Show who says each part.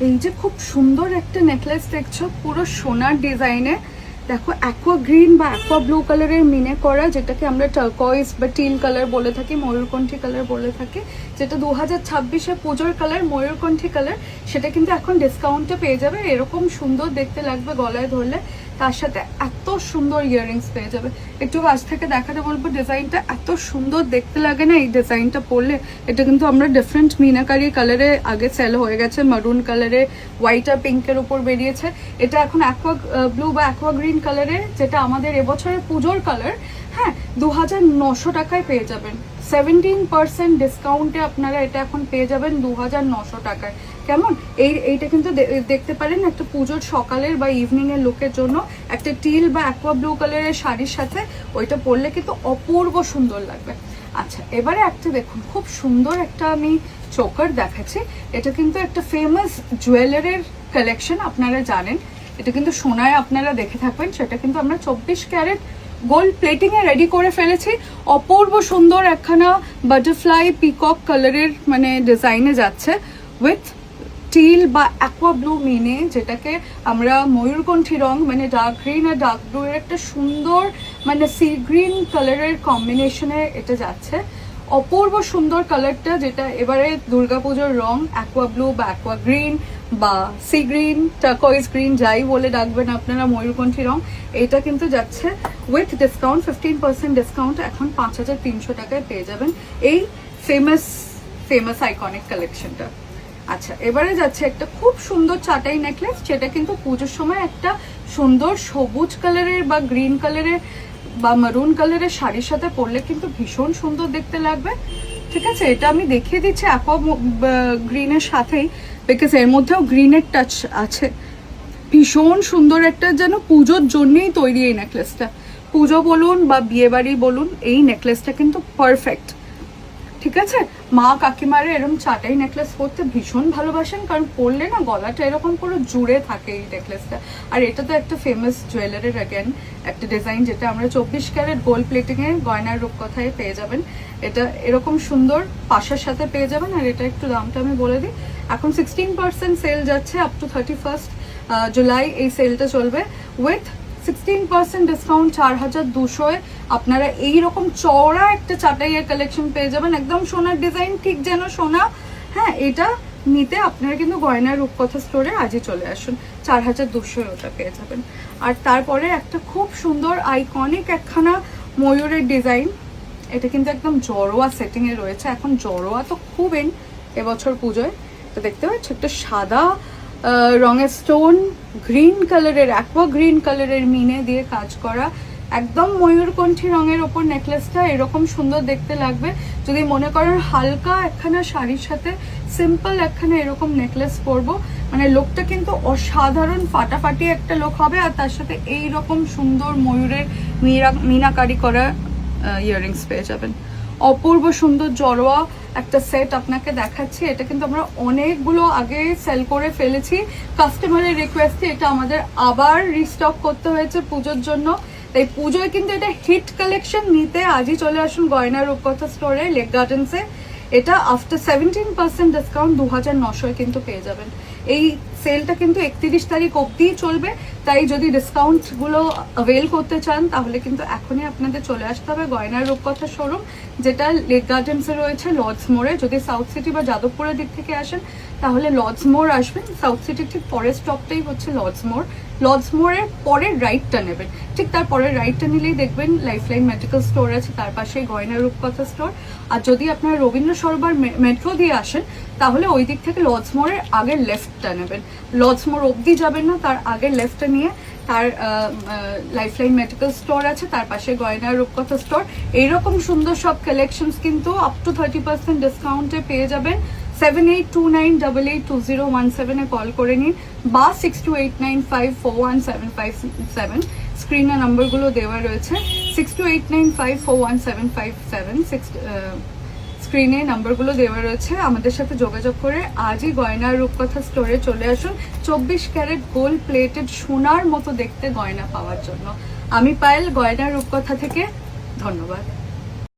Speaker 1: এই যে খুব সুন্দর একটা নেকলেস দেখছো, পুরো সোনার ডিজাইনে। দেখো অ্যাকোয়া গ্রিন বা অ্যাকোয়া ব্লু কালারের মিনে করা, যেটাকে আমরা টার্কয়েজ বা টিল কালার বলে থাকি, ময়ূরকণ্ঠী কালার বলে থাকি, যেটা 2026-এ পুজোর কালার ময়ূরকণ্ঠী কালার। সেটা কিন্তু এখন ডিসকাউন্টে পেয়ে যাবে। এরকম সুন্দর দেখতে লাগবে গলায় ধরলে, তার সাথে এত সুন্দর ইয়াররিংস পেয়ে যাবে। একটু কাছ থেকে দেখাতে বলবো, ডিজাইনটা এত সুন্দর দেখতে লাগে না এই ডিজাইনটা পরলে। এটা কিন্তু আমরা ডিফারেন্ট মিনাকারি কালারে আগে সেল হয়ে গেছে, মারুন কালারে, হোয়াইট আর পিঙ্কের উপর বেরিয়েছে। এটা এখন অ্যাকোয়া ব্লু বা অ্যাকোয়া গ্রিন কালারে, যেটা আমাদের এবছরের পুজোর কালার। হ্যাঁ, 2900 টাকায় পেয়ে যাবেন। 17% ডিসকাউন্টে আপনারা এটা এখন পেয়ে যাবেন 2900 টাকায়। কেমন? এইটা কিন্তু দেখতে পারেন একটা পুজোর সকালের বা ইভিনিং এর লুকের জন্য একটা টিল বা অ্যাকোয়া ব্লু কালারের শাড়ির সাথে ওইটা পরলে কিন্তু অপূর্ব সুন্দর লাগবে। আচ্ছা, এবারে একটা দেখুন, খুব সুন্দর একটা আমি চোকার দেখাচ্ছি। এটা কিন্তু একটা ফেমাস জুয়েলারির কালেকশন, আপনারা জানেন। এটা কিন্তু সোনায় আপনারা দেখে থাকবেন। সেটা কিন্তু আমরা 24 ক্যারেট গোল্ড প্লেটিং এ রেডি করে ফেলেছি। অপূর্ব সুন্দর একখানা বাটারফ্লাই পিকক কালারের মানে ডিজাইনে যাচ্ছে, উইথ টিল বা অ্যাকোয়া ব্লু মিনে, যেটাকে আমরা ময়ূরকণ্ঠী রং মানে ডার্ক গ্রিন আর ডার্ক ব্লু এর একটা সুন্দর মানে সি গ্রিন কালারের কম্বিনেশনে এটা যাচ্ছে। অপূর্ব সুন্দর কালারটা, যেটা এবারে দুর্গাপুজোর রং অ্যাকোয়া ব্লু বা অ্যাকোয়া গ্রিন বা সি গ্রিন, টার্কয়েজ গ্রিন, যাই বলে ডাকবেন আপনারা, ময়ূরকণ্ঠী রং। এটা কিন্তু যাচ্ছে উইথ ডিসকাউন্ট 15% ডিসকাউন্ট, এখন 5300 টাকায় পেয়ে যাবেন এই ফেমাস আইকনিক কালেকশনটা। আচ্ছা, এবারে যাচ্ছে একটা খুব সুন্দর চাটাই নেকলেস, যেটা কিন্তু পুজোর সময় একটা সুন্দর সবুজ কালারের বা গ্রিন কালারের বা মারুন কালারের শাড়ির সাথে পরলে কিন্তু ভীষণ সুন্দর দেখতে লাগবে। ঠিক আছে, এটা আমি দেখিয়ে দিচ্ছি অ্যাকোয়া গ্রিনের সাথেই, বিকজ এর মধ্যেও গ্রিনের টাচ আছে। ভীষণ সুন্দর একটা, যেন পুজোর জন্যই তৈরি এই নেকলেসটা। পুজো বলুন বা বিয়ে বাড়ি বলুন, এই নেকলেসটা কিন্তু পারফেক্ট। ঠিক আছে, মা কাকিমারা এরকম চাটাই নেকলেস পরতে ভীষণ ভালোবাসেন, কারণ পরলে না গলাটা এরকম পুরো জুড়ে থাকে এই নেকলেসটা। আর এটা তো একটা ফেমাস জুয়েলারির অ্যাগেন একটা ডিজাইন, যেটা আমরা 24 ক্যারেট গোল্ড প্লেটিং এ গয়নার রূপকথায় পেয়ে যাবেন। এটা এরকম সুন্দর পাশের সাথে পেয়ে যাবেন। আর এটা একটু দামটা আমি বলে দিই, এখন 16% সেল যাচ্ছে, আপ টু 31 জুলাই এই সেলটা চলবে। উইথ 16% ডিসকাউন্ট 4200 আপনারা এইরকম চওড়া একটা চাটাইয়ের কালেকশন পেয়ে যাবেন, একদম সোনার ডিজাইন, ঠিক যেন সোনা। হ্যাঁ, এটা নিতে আপনারা কিন্তু গয়নার রূপকথা স্টোরে আজই চলে আসুন, 4200 ওটা পেয়ে যাবেন। আর তারপরে একটা খুব সুন্দর আইকনিক একখানা ময়ূরের ডিজাইন, এটা কিন্তু একদম জড়োয়া সেটিং এ রয়েছে। এখন জড়োয়া তো খুব এবছর পুজোয়। তো দেখতে পাচ্ছ একটা সাদা রঙের স্টোন, গ্রিন কালারের অ্যাকোয়া গ্রিন কালারের মিনে দিয়ে কাজ করা, একদম ময়ূরকণ্ঠী রঙের ওপর নেকলেসটা এরকম সুন্দর দেখতে লাগবে। যদি মনে করেন হালকা একখানা শাড়ির সাথে সিম্পল একখানা এরকম নেকলেস পরবো, মানে লোকটা কিন্তু অসাধারণ ফাটাফাটি একটা লোক হবে। আর তার সাথে এইরকম সুন্দর ময়ূরের মিনাকারি করা ইয়াররিংস পেয়ে যাবেন। অপূর্ব সুন্দর জড়োয়া একটা সেট আপনাকে দেখাচ্ছি। এটা কিন্তু আমরা অনেকগুলো আগে সেল করে ফেলেছি, কাস্টমারের রিকোয়েস্টে এটা আমাদের আবার রিস্টক করতে হয়েছে পুজোর জন্য। তাই পুজোয় কিন্তু এটা হিট কালেকশন, নিতে আজই চলে আসুন গয়নার রূপকথা স্টোরে, লেক গার্ডেন্সে। এটা আফটার 17% ডিসকাউন্ট 2900 কিন্তু পেয়ে যাবেন। এই সেলটা কিন্তু 31 তারিখ অবধি চলবে, তাই যদি ডিসকাউন্টগুলো অ্যাভেল করতে চান তাহলে কিন্তু এখনই আপনাদের চলে আসতে হবে গয়নার রূপকথা শোরুম, যেটা লেক গার্ডেন্সে রয়েছে লর্ডস মোড়ে। যদি সাউথ সিটি বা যাদবপুরের দিক থেকে আসেন তাহলে লর্ডস মোড় আসবেন। সাউথ সিটির ঠিক পরের স্টপটাই হচ্ছে লর্ডস মোড়। লর্ডস মোড়ের পরের রাইটটা নেবেন, ঠিক তার পরের রাইটটা নিলেই দেখবেন লাইফলাইন মেডিকেল স্টোর আছে, তার পাশেই গয়নার রূপকথা স্টোর। আর যদি আপনারা রবীন্দ্র সরোবর মেট্রো দিয়ে আসেন তাহলে ওই দিক থেকে লর্ডস মোড়ের আগের লেফটটা নেবেন। লর্ডস মোড় অবধি যাবেন না, তার আগের লেফটটা নিয়ে তার লাইফলাইন মেডিকেল স্টোর আছে, তার পাশে গয়নার রূপকথা স্টোর। এইরকম সুন্দর সব কালেকশনস কিন্তু আপ টু 30% ডিসকাউন্টে পেয়ে যাবেন। 7829882017 এ কল করে নিন, বা 6289541757 স্ক্রিনে নাম্বারগুলো দেওয়া রয়েছে। 6289541757 স্ক্রিনে নাম্বারগুলো দেওয়া রয়েছে। আমাদের সাথে যোগাযোগ করে আজই গয়নার রূপকথা স্টোরে চলে আসুন 24 ক্যারেট গোল্ড প্লেটেড সোনার মতো দেখতে গয়না পাওয়ার জন্য। আমি পায়েল, গয়নার রূপকথা থেকে, ধন্যবাদ।